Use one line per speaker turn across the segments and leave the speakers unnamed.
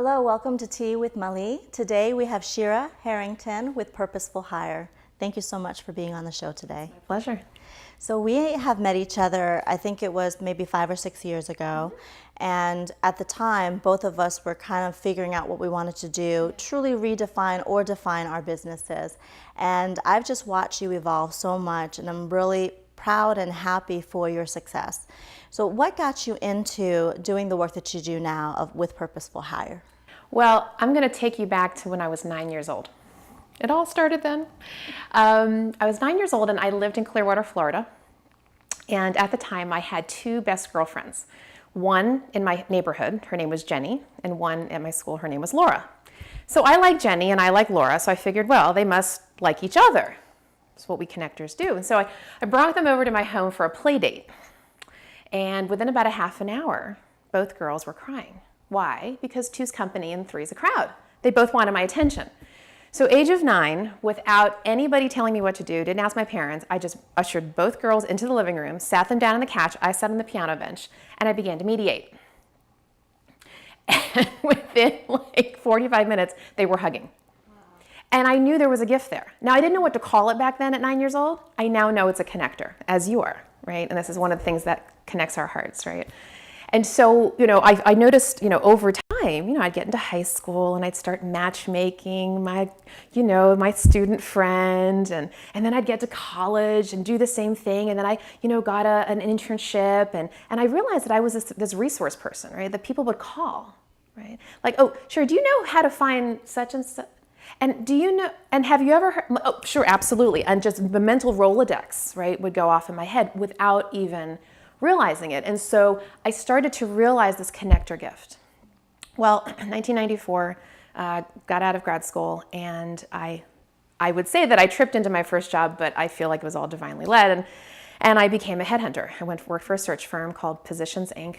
Hello, welcome to Tea with Mali. Today we have Shira Harrington with Purposeful Hire. Thank you so much for being on the show today.
My pleasure.
So we have met each other, I think it was maybe 5 or 6 years ago. And at the time, both of us were kind of figuring out what we wanted to do, truly redefine or define our businesses. And I've just watched you evolve so much, and I'm really proud and happy for your success. So what got you into doing the work that you do now with Purposeful Hire?
Well, I'm going to take you back to when I was 9 years old. It all started then. I was 9 years old and I lived in Clearwater, Florida. And at the time I had two best girlfriends. One in my neighborhood, her name was Jenny, and one at my school, her name was Laura. So I like Jenny and I like Laura, so I figured, well, they must like each other. That's what we connectors do. And so I brought them over to my home for a play date. And within about a half an hour, both girls were crying. Why? Because two's company and three's a crowd. They both wanted my attention. So age of 9, without anybody telling me what to do, didn't ask my parents, I just ushered both girls into the living room, sat them down on the couch, I sat on the piano bench, and I began to mediate. And within like 45 minutes, they were hugging. And I knew there was a gift there. Now, I didn't know what to call it back then at 9 years old. I now know it's a connector, as you are, right? And this is one of the things that connects our hearts, right? And so, I noticed, over time, I'd get into high school and I'd start matchmaking my, my student friend, and then I'd get to college and do the same thing. And then I, got an internship, and I realized that I was this resource person, right? That people would call, right? Like, oh, sure, do you know how to find such and such? And do you know, and have you ever heard, oh, sure, absolutely. And just the mental Rolodex, right, would go off in my head without even realizing it. And so I started to realize this connector gift. Well, 1994, got out of grad school, and I would say that I tripped into my first job, but I feel like it was all divinely led. And I became a headhunter. I went to work for a search firm called Positions, Inc.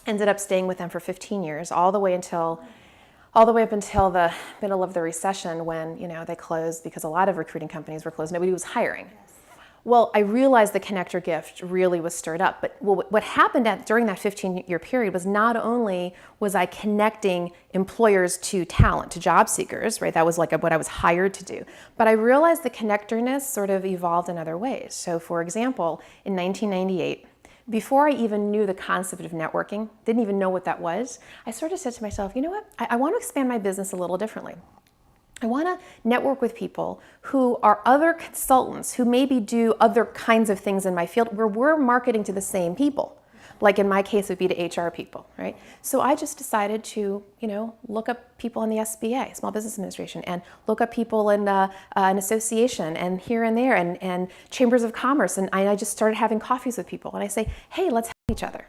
Ended up staying with them for 15 years, all the way up until the middle of the recession when, they closed because a lot of recruiting companies were closed. Nobody was hiring. Well, I realized the connector gift really was stirred up. But what happened during that 15-year period was not only was I connecting employers to talent, to job seekers, right? That was like what I was hired to do. But I realized the connectorness sort of evolved in other ways. So for example, in 1998, before I even knew the concept of networking, didn't even know what that was, I sort of said to myself, you know what? I want to expand my business a little differently. I want to network with people who are other consultants who maybe do other kinds of things in my field where we're marketing to the same people. Like in my case, it would be to HR people, right? So I just decided to, look up people in the SBA, Small Business Administration, and look up people in an association and here and there and chambers of commerce. And I just started having coffees with people. And I say, hey, let's help each other.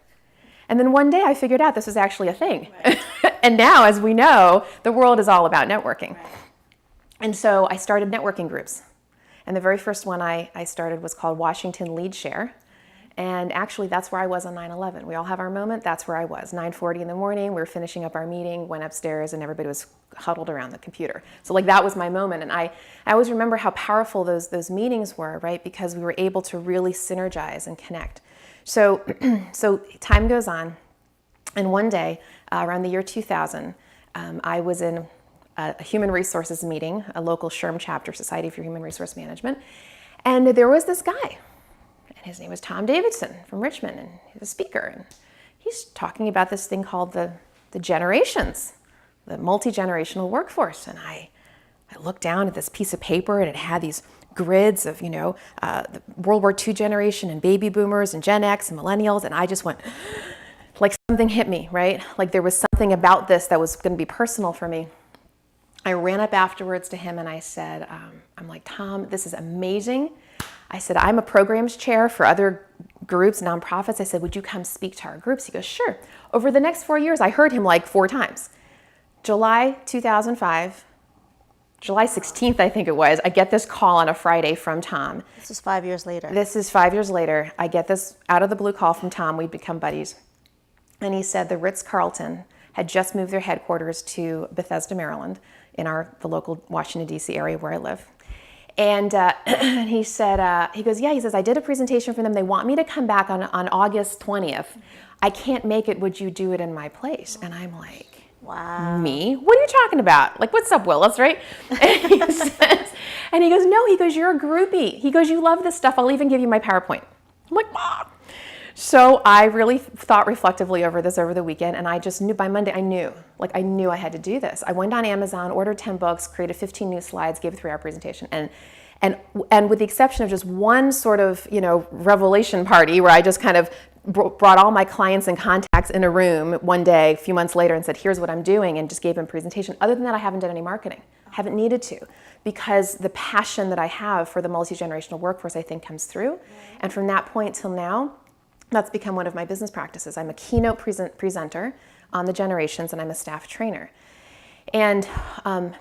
And then one day I figured out this was actually a thing. Right. And now, as we know, the world is all about networking. Right. And so I started networking groups. And the very first one I started was called Washington Lead Share. And actually, that's where I was on 9/11. We all have our moment. That's where I was. 9:40 in the morning, we were finishing up our meeting, went upstairs, and everybody was huddled around the computer. So that was my moment. And I always remember how powerful those meetings were, right? Because we were able to really synergize and connect. So time goes on. And one day, around the year 2000, I was in a human resources meeting, a local SHRM chapter, Society for Human Resource Management. And there was this guy, and his name was Tom Davidson from Richmond, and he's a speaker. And he's talking about this thing called the generations, the multi-generational workforce. And I looked down at this piece of paper, and it had these grids of, the World War II generation and baby boomers and Gen X and millennials. And I just went, like something hit me, right? Like there was something about this that was going to be personal for me. I ran up afterwards to him and I said, I'm like, Tom, this is amazing. I said, I'm a programs chair for other groups, nonprofits. I said, would you come speak to our groups? He goes, sure. Over the next 4 years, I heard him like 4 times. July 2005, July 16th, I think it was, I get this call on a Friday from Tom.
This is 5 years later.
This is 5 years later. I get this out of the blue call from Tom. We'd become buddies. And he said the Ritz-Carlton had just moved their headquarters to Bethesda, Maryland, in the local Washington, D.C. area where I live. And he said, he goes, yeah, he says, I did a presentation for them. They want me to come back on August 20th. I can't make it. Would you do it in my place? And I'm like,
Wow.
Me? What are you talking about? Like, what's up, Willis, right? And he goes, no, he goes, you're a groupie. He goes, you love this stuff. I'll even give you my PowerPoint. I'm like, Mom. So I really thought reflectively over this over the weekend, and I just knew by Monday, I knew I had to do this. I went on Amazon, ordered 10 books, created 15 new slides, gave a 3-hour presentation, and with the exception of just one sort of, revelation party where I just kind of brought all my clients and contacts in a room one day, a few months later, and said, here's what I'm doing, and just gave them a presentation. Other than that, I haven't done any marketing. Haven't needed to, because the passion that I have for the multi-generational workforce, I think, comes through. And from that point till now, that's become one of my business practices. I'm a keynote presenter on the generations, and I'm a staff trainer. And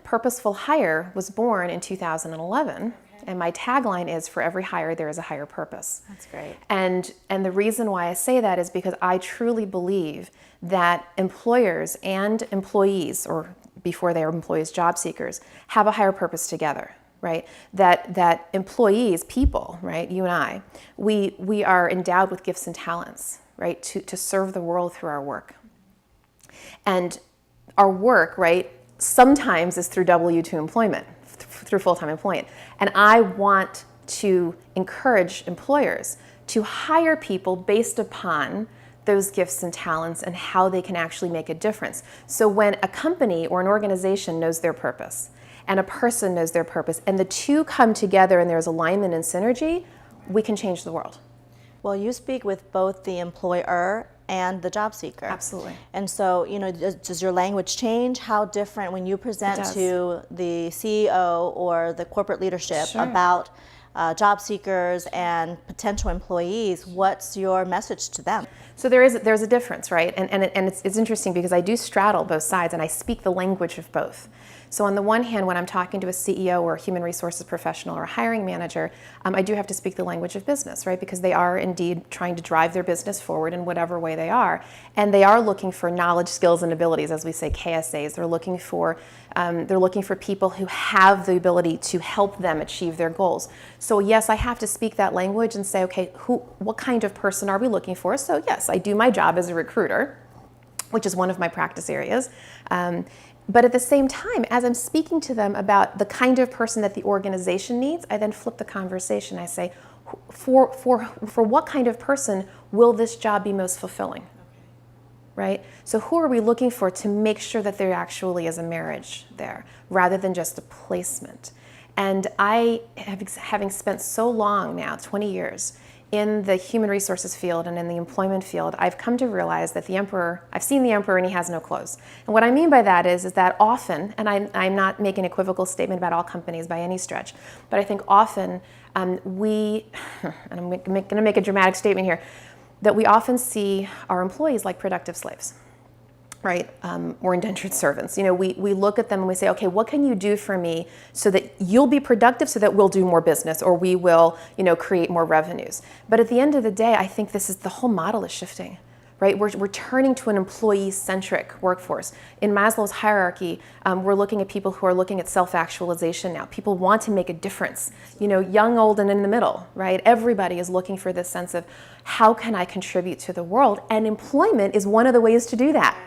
Purposeful Hire was born in 2011. And my tagline is, for every hire, there is a higher purpose.
That's great.
And the reason why I say that is because I truly believe that employers and employees, or before they are employees, job seekers, have a higher purpose together, right? That employees, people, right, you and I, we are endowed with gifts and talents, right, to serve the world through our work. And our work, right, sometimes is through W-2 employment, through full-time employment. And I want to encourage employers to hire people based upon those gifts and talents and how they can actually make a difference. So when a company or an organization knows their purpose and a person knows their purpose, and the two come together and there's alignment and synergy, we can change the world.
Well, you speak with both the employer and the job seeker.
Absolutely.
And so, does your language change? How different when you present to the CEO or the corporate leadership about job seekers and potential employees? What's your message to them?
So there's a difference, right? And it's interesting because I do straddle both sides, and I speak the language of both. So on the one hand, when I'm talking to a CEO or a human resources professional or a hiring manager, I do have to speak the language of business, right? Because they are indeed trying to drive their business forward in whatever way they are. And they are looking for knowledge, skills, and abilities, as we say, KSAs. They're looking for people who have the ability to help them achieve their goals. So yes, I have to speak that language and say, okay, what kind of person are we looking for? So yes, I do my job as a recruiter, which is one of my practice areas. But at the same time, as I'm speaking to them about the kind of person that the organization needs, I then flip the conversation. I say, for what kind of person will this job be most fulfilling? Right? So who are we looking for to make sure that there actually is a marriage there, rather than just a placement? And I, having spent so long now, 20 years, in the human resources field and in the employment field, I've come to realize that I've seen the emperor and he has no clothes. And what I mean by that is that often, and I'm not making an equivocal statement about all companies by any stretch, but I think often and I'm going to make a dramatic statement here, that we often see our employees like productive slaves. Right, or indentured servants. We look at them and we say, okay, what can you do for me so that you'll be productive, so that we'll do more business, or we will, create more revenues. But at the end of the day, I think the whole model is shifting. Right, we're turning to an employee-centric workforce. In Maslow's hierarchy, we're looking at people who are looking at self-actualization now. People want to make a difference. Young, old, and in the middle. Right, everybody is looking for this sense of how can I contribute to the world, and employment is one of the ways to do that.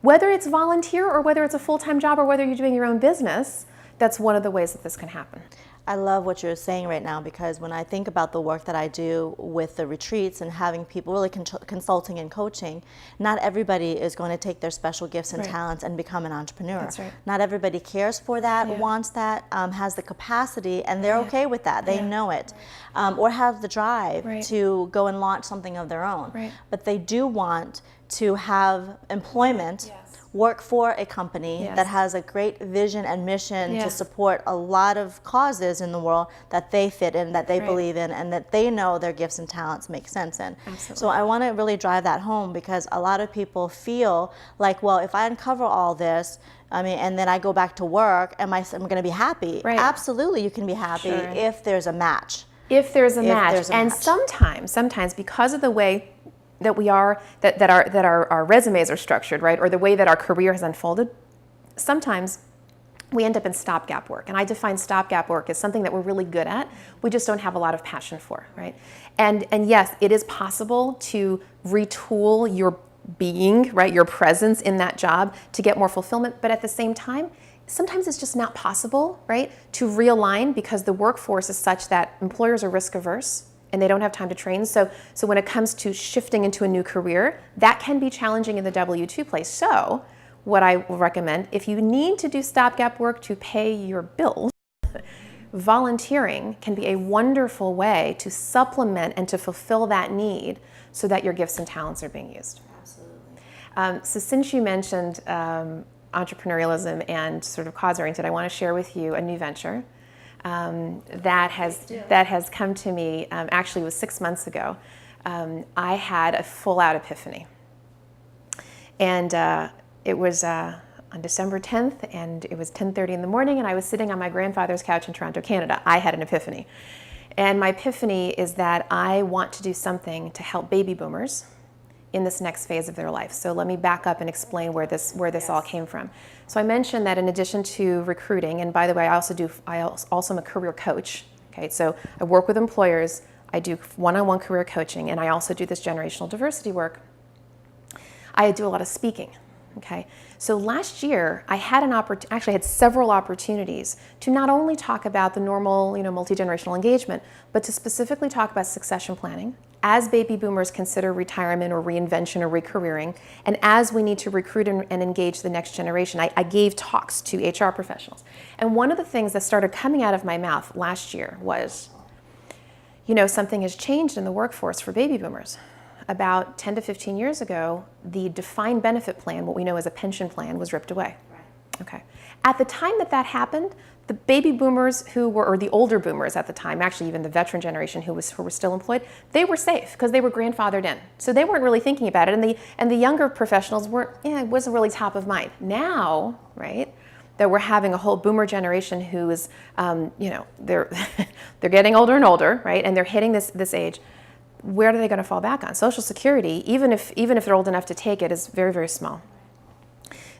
Whether it's volunteer or whether it's a full-time job or whether you're doing your own business, that's one of the ways that this can happen.
I love what you're saying right now, because when I think about the work that I do with the retreats and having people really consulting and coaching, not everybody is going to take their special gifts and talents and become an entrepreneur.
That's right.
Not everybody cares for that, wants that, has the capacity, and they're okay with that. They know it. Or have the drive to go and launch something of their own. Right. But they do want to have employment, work for a company that has a great vision and mission to support a lot of causes in the world that they fit in, that they believe in, and that they know their gifts and talents make sense in. Absolutely. So I want to really drive that home, because a lot of people feel like, well, if I uncover all this, and then I go back to work, I'm going to be happy? Right. Absolutely, you can be happy if there's a match.
If there's a match. And sometimes because of the way that our resumes are structured, right, or the way that our career has unfolded, sometimes we end up in stopgap work. And I define stopgap work as something that we're really good at, we just don't have a lot of passion for, right? And yes, it is possible to retool being, right, your presence in that job to get more fulfillment. But at the same time, sometimes it's just not possible, right, to realign because the workforce is such that employers are risk averse and they don't have time to train. So when it comes to shifting into a new career, that can be challenging in the W-2 place. So what I will recommend, if you need to do stopgap work to pay your bills, volunteering can be a wonderful way to supplement and to fulfill that need so that your gifts and talents are being used.
Absolutely.
So since you mentioned entrepreneurialism and sort of cause-oriented, I want to share with you a new venture that has come to me. Actually, it was 6 months ago. I had a full-out epiphany, and it was on December 10th, and it was 10:30 in the morning, and I was sitting on my grandfather's couch in Toronto, Canada. I had an epiphany, and my epiphany is that I want to do something to help baby boomers in this next phase of their life. So let me back up and explain where this all came from. So I mentioned that in addition to recruiting, and by the way, I also am a career coach. Okay, so I work with employers, I do one-on-one career coaching, and I also do this generational diversity work. I do a lot of speaking. Okay, so last year I had actually had several opportunities to not only talk about the normal, multi-generational engagement, but to specifically talk about succession planning as baby boomers consider retirement or reinvention or recareering, and as we need to recruit and engage the next generation. I gave talks to HR professionals, and one of the things that started coming out of my mouth last year was, something has changed in the workforce for baby boomers. About 10 to 15 years ago, the defined benefit plan, what we know as a pension plan, was ripped away. Right. Okay. At the time that happened, the baby boomers or the older boomers at the time, actually even the veteran generation who were still employed, they were safe because they were grandfathered in. So they weren't really thinking about it, and the younger professionals it wasn't really top of mind. Now, right, that we're having a whole boomer generation who is, they're getting older and older, right, and they're hitting this age. Where are they going to fall back on? Social Security, even if they're old enough to take it, is very, very small.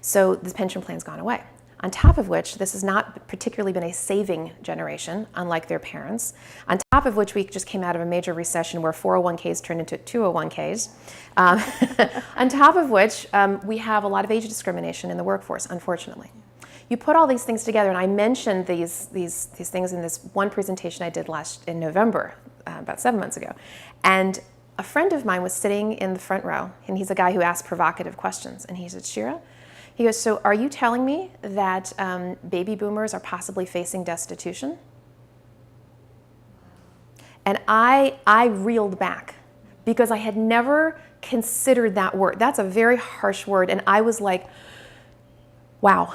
So this pension plan's gone away. On top of which, this has not particularly been a saving generation, unlike their parents. On top of which, we just came out of a major recession where 401ks turned into 201ks. On top of which, we have a lot of age discrimination in the workforce, unfortunately. You put all these things together, and I mentioned these things in this one presentation I did in November, about 7 months ago. And a friend of mine was sitting in the front row, and he's a guy who asks provocative questions. And he said, Shira, he goes, so are you telling me that baby boomers are possibly facing destitution? And I reeled back because I had never considered that word. That's a very harsh word. And I was like, wow,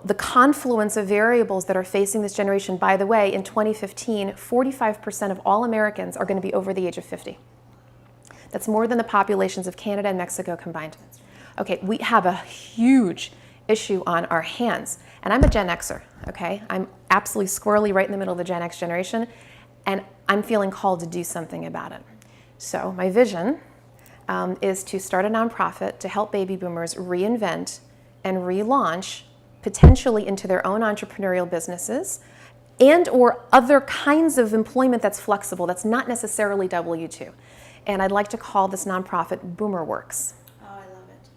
the confluence of variables that are facing this generation. By the way, in 2015, 45% of all Americans are going to be over the age of 50. That's more than the populations of Canada and Mexico combined. Okay, we have a huge issue on our hands. And I'm a Gen Xer, okay? I'm absolutely squarely right in the middle of the Gen X generation, and I'm feeling called to do something about it. So my vision is to start a nonprofit to help baby boomers reinvent and relaunch potentially into their own entrepreneurial businesses and or other kinds of employment that's flexible, that's not necessarily W-2. And I'd like to call this nonprofit Boomer Works.
Oh, I love it.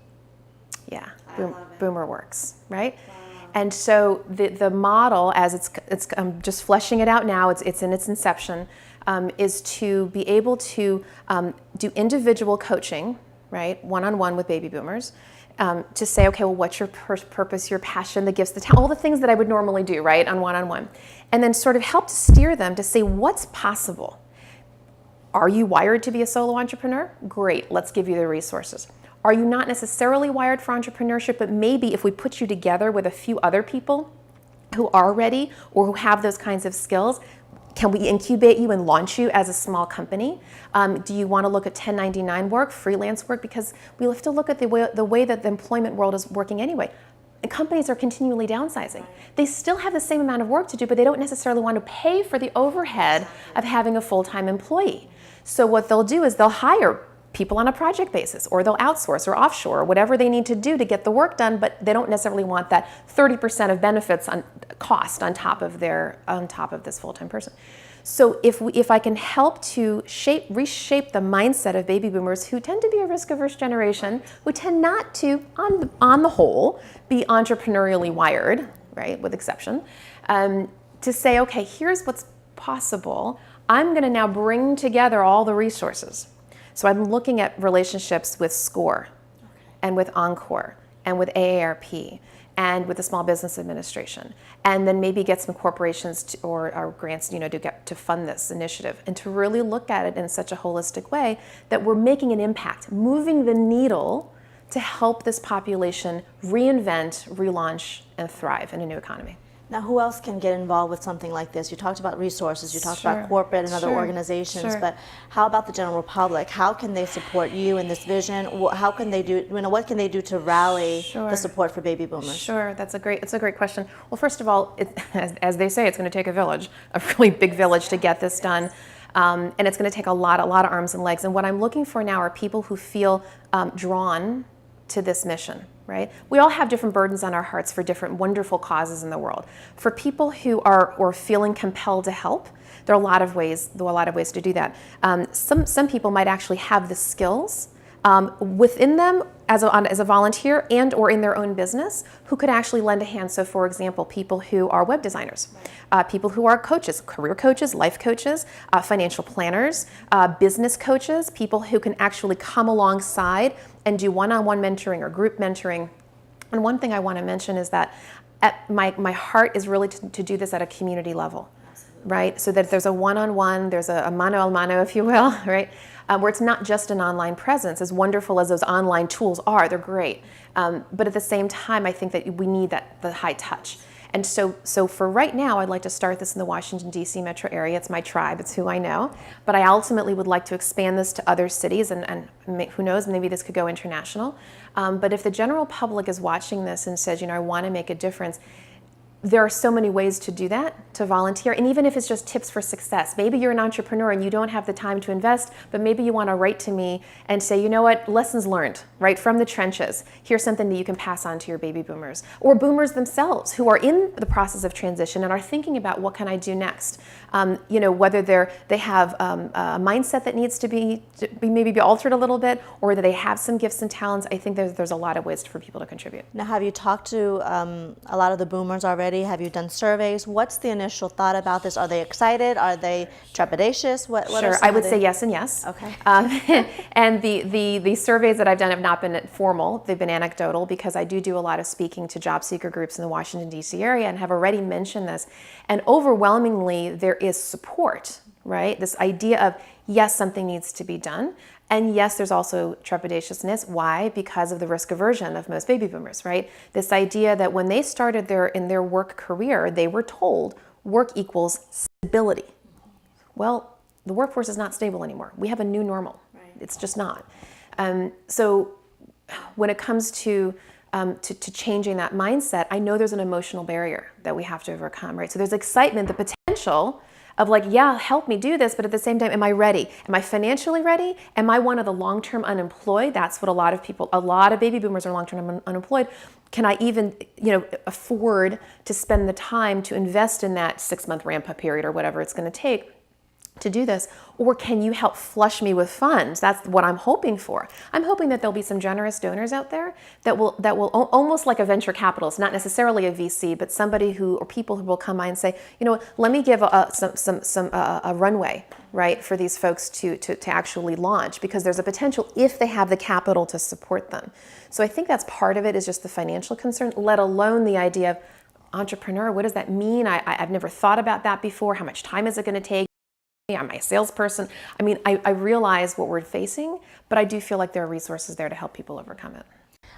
Yeah,
I love it.
Boomer Works, right?
Wow.
And so the model, as it's just fleshing it out now, it's in its inception, is to be able to do individual coaching, right, one-on-one with baby boomers, to say, okay, well, what's your purpose, your passion, the gifts, the talent, all the things that I would normally do, right, on one-on-one. And then sort of help to steer them to say, what's possible? Are you wired to be a solo entrepreneur? Great, let's give you the resources. Are you not necessarily wired for entrepreneurship, but maybe if we put you together with a few other people who are ready or who have those kinds of skills, can we incubate you and launch you as a small company? Do you want to look at 1099 work, freelance work? Because we have to look at the way that the employment world is working anyway. And companies are continually downsizing. They still have the same amount of work to do, but they don't necessarily want to pay for the overhead of having a full-time employee. So what they'll do is they'll hire people on a project basis, or they'll outsource or offshore, or whatever they need to do to get the work done, but they don't necessarily want that 30% of benefits on cost on top of this full-time person. So if I can help to reshape the mindset of baby boomers, who tend to be a risk-averse generation, who tend not to, on the whole, be entrepreneurially wired, right, with exception, to say, okay, here's what's possible. I'm going to now bring together all the resources. So I'm looking at relationships with SCORE and with Encore and with AARP and with the Small Business Administration, and then maybe get some corporations or grants, to fund this initiative, and to really look at it in such a holistic way that we're making an impact, moving the needle to help this population reinvent, relaunch, and thrive in a new economy.
Now, who else can get involved with something like this? You talked about resources, you talked
Sure.
about corporate and other
Sure.
organizations,
Sure.
but how about the general public? How can they support you in this vision? How can they do, what can they do to rally
Sure.
the support for baby boomers?
Sure, it's a great question. Well, first of all, as they say, it's going to take a village, a really big village to get this done. And it's going to take a lot of arms and legs. And what I'm looking for now are people who feel drawn to this mission, right? We all have different burdens on our hearts for different wonderful causes in the world. For people who are feeling compelled to help, there are a lot of ways to do that. Some people might actually have the skills within them as a volunteer and or in their own business who could actually lend a hand. So for example, people who are web designers, people who are coaches, career coaches, life coaches, financial planners, business coaches, people who can actually come alongside and do one-on-one mentoring or group mentoring. And one thing I want to mention is that my heart is really to do this at a community level. Right, so that there's a one-on-one, there's a mano a mano, if you will, right, where it's not just an online presence. As wonderful as those online tools are, they're great, but at the same time, I think that we need the high touch. And so for right now, I'd like to start this in the Washington, D.C. metro area. It's my tribe, it's who I know, but I ultimately would like to expand this to other cities, and who knows, maybe this could go international. But if the general public is watching this and says, I want to make a difference, there are so many ways to do that, to volunteer, and even if it's just tips for success. Maybe you're an entrepreneur and you don't have the time to invest, but maybe you want to write to me and say, lessons learned, right, from the trenches. Here's something that you can pass on to your baby boomers, or boomers themselves who are in the process of transition and are thinking about what can I do next. Whether they have a mindset that needs to be altered a little bit, or whether they have some gifts and talents. I think there's a lot of ways for people to contribute.
Now, have you talked to a lot of the boomers already? Have you done surveys? What's the initial thought about this? Are they excited? Are they trepidatious?
Sure, I would say yes and yes.
Okay.
And the surveys that I've done have not been formal. They've been anecdotal, because I do a lot of speaking to job seeker groups in the Washington, D.C. area, and have already mentioned this. And overwhelmingly, there is support, right? This idea of, yes, something needs to be done. And yes, there's also trepidatiousness. Why? Because of the risk aversion of most baby boomers, right? This idea that when they started in their work career, they were told work equals stability. Well, the workforce is not stable anymore. We have a new normal. Right. It's just not. So when it comes to changing that mindset, I know there's an emotional barrier that we have to overcome, right? So there's excitement, the potential of help me do this, but at the same time, am I ready? Am I financially ready? Am I one of the long-term unemployed? That's what a lot of baby boomers are long-term unemployed. Can I even, afford to spend the time to invest in that 6-month ramp-up period or whatever it's going to take to do this? Or can you help flush me with funds? That's what I'm hoping for. I'm hoping that there'll be some generous donors out there that will almost like a venture capitalist, not necessarily a VC, but somebody or people who will come by and say, let me give a runway, right, for these folks to actually launch, because there's a potential if they have the capital to support them. So I think that's part of it, is just the financial concern, let alone the idea of entrepreneur. What does that mean? I've never thought about that before. How much time is it going to take? I'm a salesperson. I realize what we're facing, but I do feel like there are resources there to help people overcome it.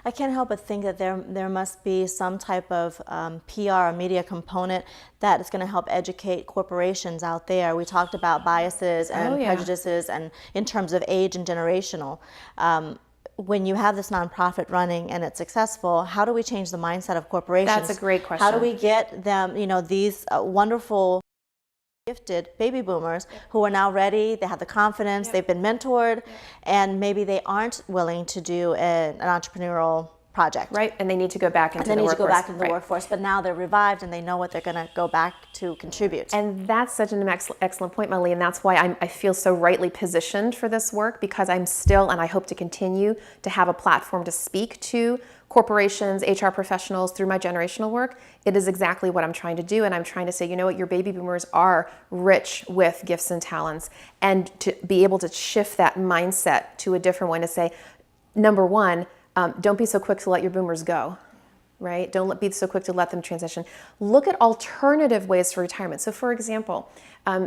I can't help but think that there must be some type of PR or media component that is going to help educate corporations out there. We talked about biases and prejudices, and in terms of age and generational. When you have this nonprofit running and it's successful, how do we change the mindset of corporations?
That's a great question.
How do we get them, these wonderful, gifted baby boomers who are now ready, they have the confidence, they've been mentored, and maybe they aren't willing to do an entrepreneurial project.
Right, and they need to go back into the workforce.
They need to go back into the workforce, but now they're revived and they know what they're going to go back to contribute.
And that's such an excellent point, Molly, and that's why I feel so rightly positioned for this work, because I'm still, and I hope to continue to have a platform to speak to corporations, HR professionals through my generational work. It is exactly what I'm trying to do, and I'm trying to say, you know what, your baby boomers are rich with gifts and talents, and to be able to shift that mindset to a different one, to say, number one, don't be so quick to let your boomers go, right? Don't be so quick to let them transition. Look at alternative ways for retirement. So for example,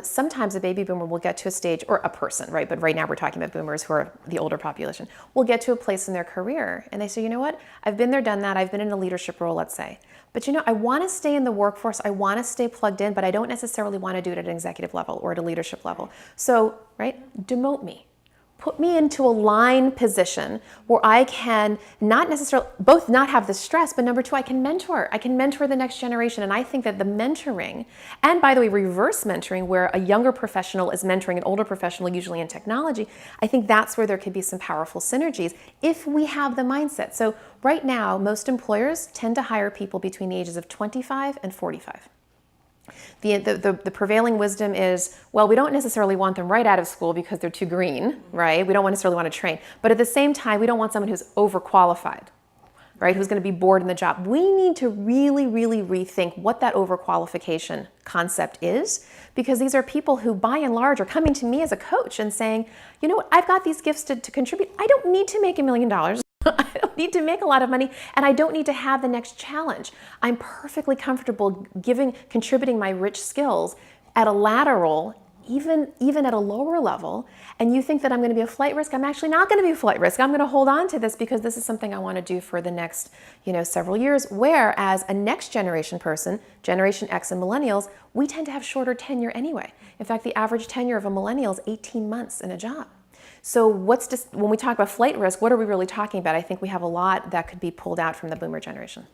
sometimes a baby boomer will get to a stage, or a person, right? But right now we're talking about boomers who are the older population, will get to a place in their career and they say, you know what? I've been there, done that. I've been in a leadership role, let's say. But you know, I want to stay in the workforce. I want to stay plugged in, but I don't necessarily want to do it at an executive level or at a leadership level. So, right, demote me. Put me into a line position where I can not necessarily, both not have the stress, but number two, I can mentor. I can mentor the next generation. And I think that the mentoring, and by the way, reverse mentoring, where a younger professional is mentoring an older professional, usually in technology, I think that's where there could be some powerful synergies if we have the mindset. So right now, most employers tend to hire people between the ages of 25 and 45. The prevailing wisdom is, well, we don't necessarily want them right out of school because they're too green, right? We don't necessarily want to train. But at the same time, we don't want someone who's overqualified, right? Who's going to be bored in the job. We need to really, really rethink what that overqualification concept is, because these are people who, by and large, are coming to me as a coach and saying, you know what, I've got these gifts to contribute. I don't need to make $1 million. I don't need to make a lot of money, and I don't need to have the next challenge. I'm perfectly comfortable contributing my rich skills at a lateral, even at a lower level. And you think that I'm going to be a flight risk? I'm actually not going to be a flight risk. I'm going to hold on to this because this is something I want to do for the next, several years. Whereas a next generation person, Generation X and millennials, we tend to have shorter tenure anyway. In fact, the average tenure of a millennial is 18 months in a job. So when we talk about flight risk, what are we really talking about? I think we have a lot that could be pulled out from the boomer generation.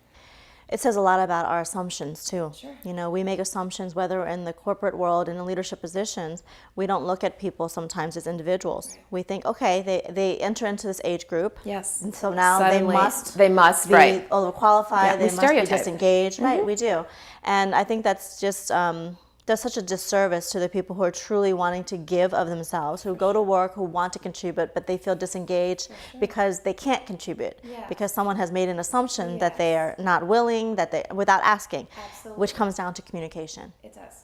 It says a lot about our assumptions too.
Sure.
We make assumptions, whether in the corporate world, in the leadership positions. We don't look at people sometimes as individuals. We think, okay, they enter into this age group.
Yes.
And so now
Suddenly,
they must be
right.
overqualified.
Yeah,
they must be disengaged. Mm-hmm. Right, we do. And I think that's just does such a disservice to the people who are truly wanting to give of themselves, who go to work, who want to contribute, but they feel disengaged because they can't contribute, because someone has made an assumption that they are not willing, without asking, which comes down to communication.
It does.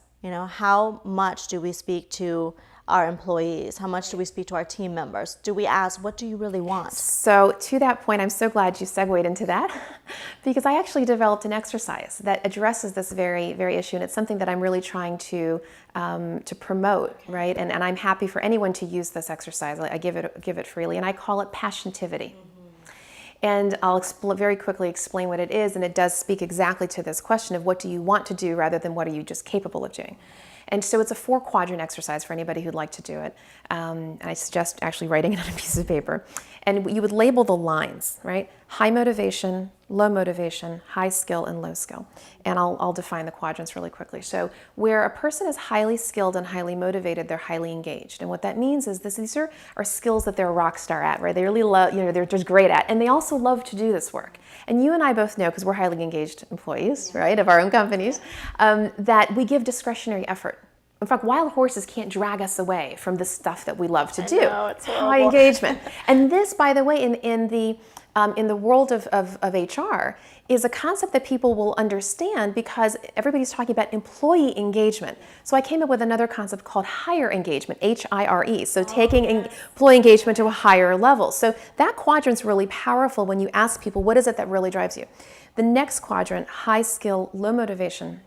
How much do we speak to our employees? How much do we speak to our team members? Do we ask, what do you really want?
So to that point, I'm so glad you segued into that, because I actually developed an exercise that addresses this very, very issue, and it's something that I'm really trying to promote, right? And I'm happy for anyone to use this exercise. I give it freely, and I call it Passionativity. And I'll very quickly explain what it is, and it does speak exactly to this question of what do you want to do rather than what are you just capable of doing. And so it's a 4-quadrant exercise for anybody who'd like to do it. And I suggest actually writing it on a piece of paper. And you would label the lines, right? High motivation, low motivation, high skill, and low skill. And I'll define the quadrants really quickly. So where a person is highly skilled and highly motivated, they're highly engaged. And what that means is these are skills that they're a rock star at, right? They really love, they're just great at. And they also love to do this work. And you and I both know, because we're highly engaged employees, right, of our own companies, that we give discretionary effort. In fact, wild horses can't drag us away from the stuff that we love to do.
It's
high engagement. And this, by the way, in the world of HR, is a concept that people will understand because everybody's talking about employee engagement. So I came up with another concept called higher engagement, H-I-R-E. So taking employee engagement to a higher level. So that quadrant's really powerful when you ask people, what is it that really drives you? The next quadrant, high skill, low motivation,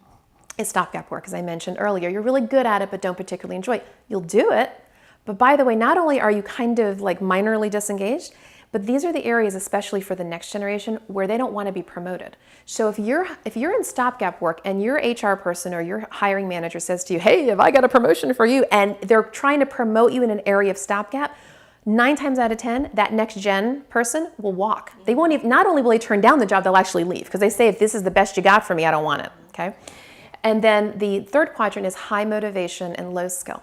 is stopgap work, as I mentioned earlier. You're really good at it, but don't particularly enjoy it. You'll do it, but by the way, not only are you kind of like minorly disengaged, but these are the areas, especially for the next generation, where they don't want to be promoted. So if you're in stopgap work and your HR person or your hiring manager says to you, hey, have I got a promotion for you? And they're trying to promote you in an area of stopgap, 9 times out of 10, that next gen person will walk. They won't even, not only will they turn down the job, they'll actually leave because they say, if this is the best you got for me, I don't want it, okay? And then the third quadrant is high motivation and low skill.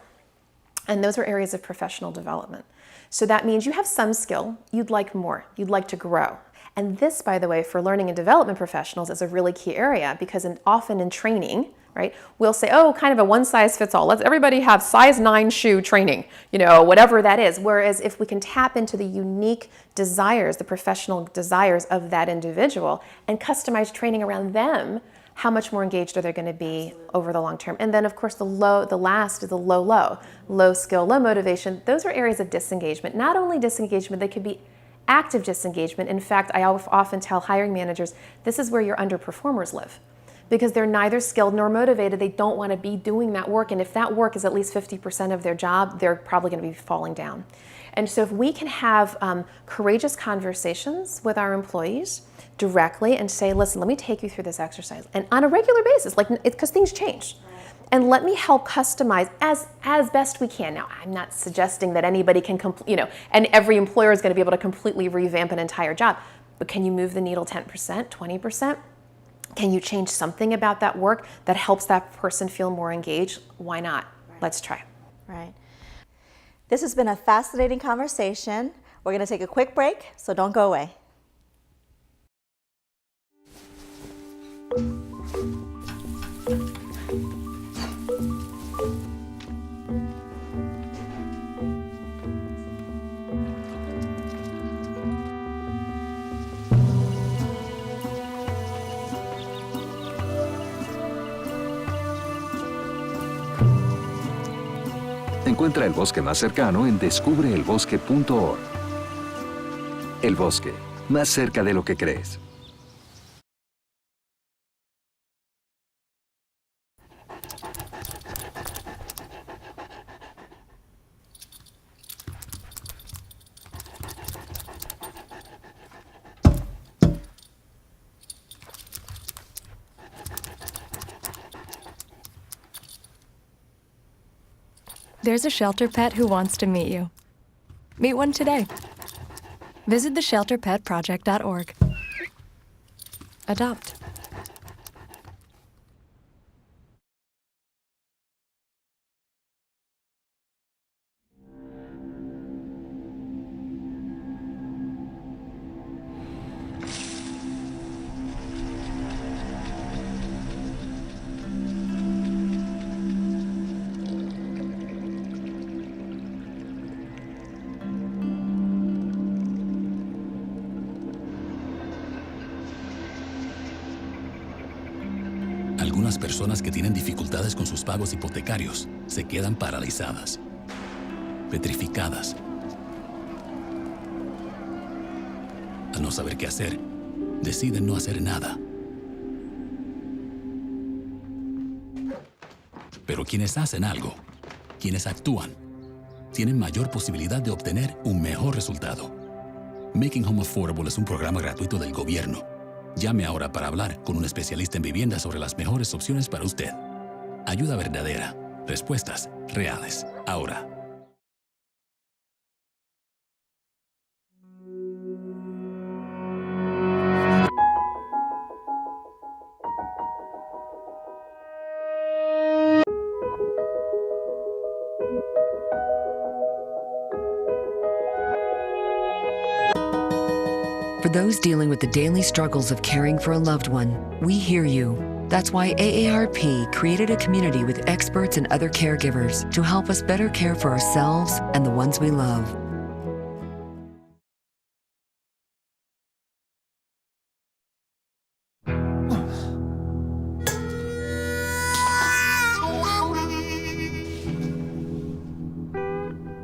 And those are areas of professional development. So that means you have some skill, you'd like more, you'd like to grow. And this, by the way, for learning and development professionals is a really key area, because often in training, right, we'll say, oh, kind of a one size fits all. Let's everybody have size 9 shoe training, whatever that is. Whereas if we can tap into the unique desires, the professional desires of that individual, and customize training around them, how much more engaged are they going to be over the long term? And then, of course, the last is the low skill, low motivation. Those are areas of disengagement. Not only disengagement, they could be active disengagement. In fact, I often tell hiring managers, this is where your underperformers live, because they're neither skilled nor motivated. They don't want to be doing that work. And if that work is at least 50% of their job, they're probably going to be falling down. And so if we can have courageous conversations with our employees directly and say, listen, let me take you through this exercise. And on a regular basis, because things change. And let me help customize as best we can. Now, I'm not suggesting that anybody can, and every employer is going to be able to completely revamp an entire job. But can you move the needle 10%, 20%? Can you change something about that work that helps that person feel more engaged? Why not? Right. Let's try.
Right. This has been a fascinating conversation. We're going to take a quick break, so don't go away.
Encuentra el bosque más cercano en descubreelbosque.org. El bosque, más cerca de lo que crees.
There's a shelter pet who wants to meet you. Meet one today. Visit theshelterpetproject.org. Adopt.
Algunas personas que tienen dificultades con sus pagos hipotecarios se quedan paralizadas, petrificadas. Al no saber qué hacer, deciden no hacer nada. Pero quienes hacen algo, quienes actúan, tienen mayor posibilidad de obtener un mejor resultado. Making Home Affordable es un programa gratuito del gobierno. Llame ahora para hablar con un especialista en vivienda sobre las mejores opciones para usted. Ayuda verdadera. Respuestas reales. Ahora.
For those dealing with the daily struggles of caring for a loved one, we hear you. That's why AARP created a community with experts and other caregivers to help us better care for ourselves and the ones we love.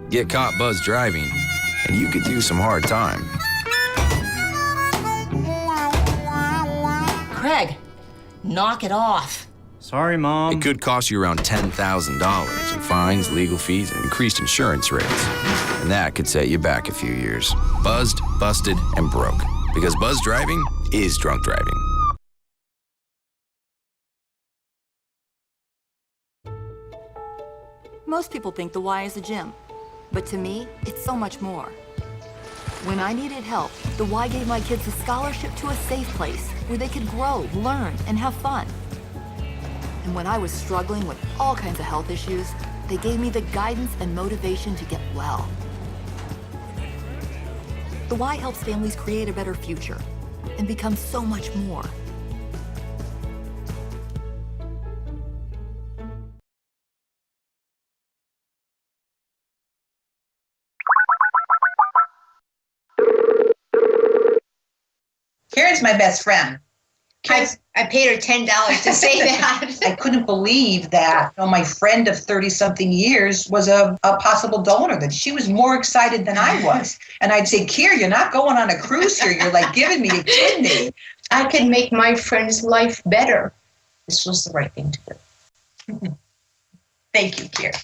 Get caught buzz driving, and you could do some hard time.
Craig, knock it off.
Sorry, Mom.
It could cost you around $10,000 in fines, legal fees, and increased insurance rates. And that could set you back a few years. Buzzed, busted, and broke. Because buzz driving is drunk driving.
Most people think the Y is a gym, but to me, it's so much more. When I needed help, the Y gave my kids a scholarship to a safe place where they could grow, learn, and have fun. And when I was struggling with all kinds of health issues, they gave me the guidance and motivation to get well. The Y helps families create a better future, and become so much more.
Karen's my best friend.
I paid her $10 to say that.
I couldn't believe that my friend of 30-something years was a possible donor, that she was more excited than I was. And I'd say, Kier, you're not going on a cruise here. You're like giving me a kidney.
I can make my friend's life better. This was the right thing to do.
Thank you, Kier.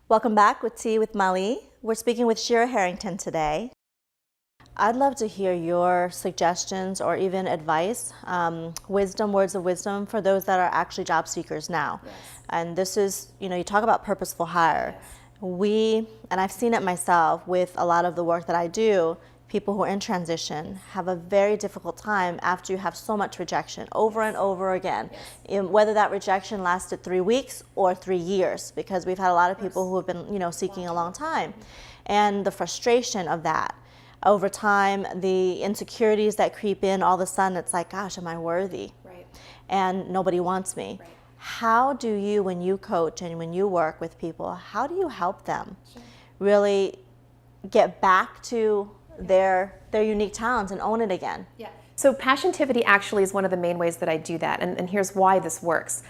Welcome back with Tea with Mali. We're speaking with Shira Harrington today. I'd love to hear your suggestions or even advice, words of wisdom for those that are actually job seekers now. Yes. And this is, you talk about purposeful hire. Yes. And I've seen it myself with a lot of the work that I do, people who are in transition have a very difficult time after you have so much rejection over and over again. Yes. Whether that rejection lasted 3 weeks or 3 years, because we've had a lot of people who have been, seeking a long time. And the frustration of that. Over time, the insecurities that creep in, all of a sudden it's like, gosh, am I worthy? Right. And nobody wants me. Right. How do you, when you coach and when you work with people, how do you help them really get back to their unique talents and own it again?
Yeah. So Passionativity actually is one of the main ways that I do that, and here's why this works.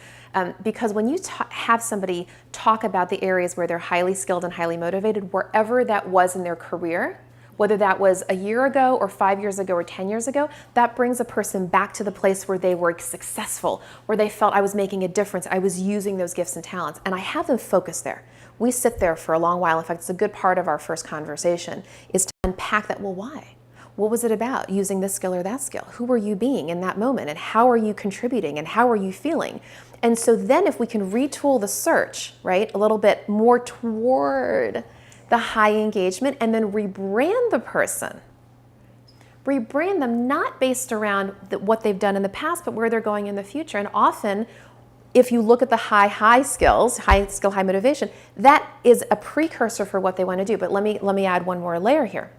Because when you have somebody talk about the areas where they're highly skilled and highly motivated, wherever that was in their career, whether that was a year ago or 5 years ago or 10 years ago, that brings a person back to the place where they were successful, where they felt I was making a difference, I was using those gifts and talents, and I have them focus there. We sit there for a long while. In fact, it's a good part of our first conversation is to unpack that. Well, why? What was it about using this skill or that skill? Who were you being in that moment? And how are you contributing? And how are you feeling? And so then if we can retool the search, right, a little bit more toward the high engagement and then rebrand the person. Rebrand them not based around what they've done in the past, but where they're going in the future. And often, if you look at the high skills, high skill, high motivation, that is a precursor for what they want to do. But let me add one more layer here.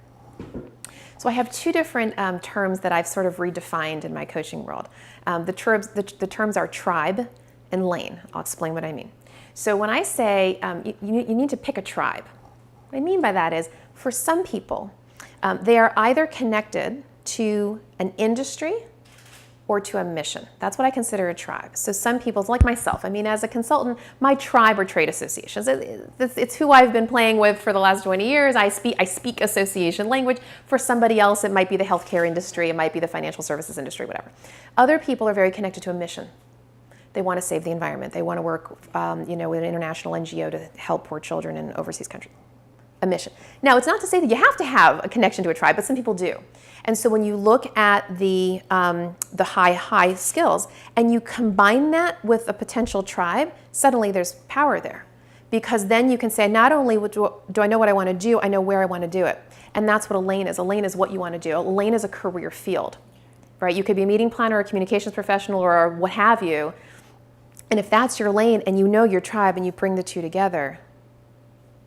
So I have two different terms that I've sort of redefined in my coaching world. The terms are tribe and lane. I'll explain what I mean. So when I say you need to pick a tribe, what I mean by that is for some people, they are either connected to an industry or to a mission. That's what I consider a tribe. So some people, like myself, I mean, as a consultant, my tribe are trade associations. It's who I've been playing with for the last 20 years. I speak association language. For somebody else, it might be the healthcare industry, it might be the financial services industry, whatever. Other people are very connected to a mission. They want to save the environment. They want to work with an international NGO to help poor children in overseas countries. A mission. Now, it's not to say that you have to have a connection to a tribe, but some people do. And so when you look at the high skills and you combine that with a potential tribe, suddenly there's power there. Because then you can say, not only do I know what I want to do, I know where I want to do it. And that's what a lane is. A lane is what you want to do. A lane is a career field, right? You could be a meeting planner, a communications professional, or what have you. And if that's your lane and you know your tribe and you bring the two together,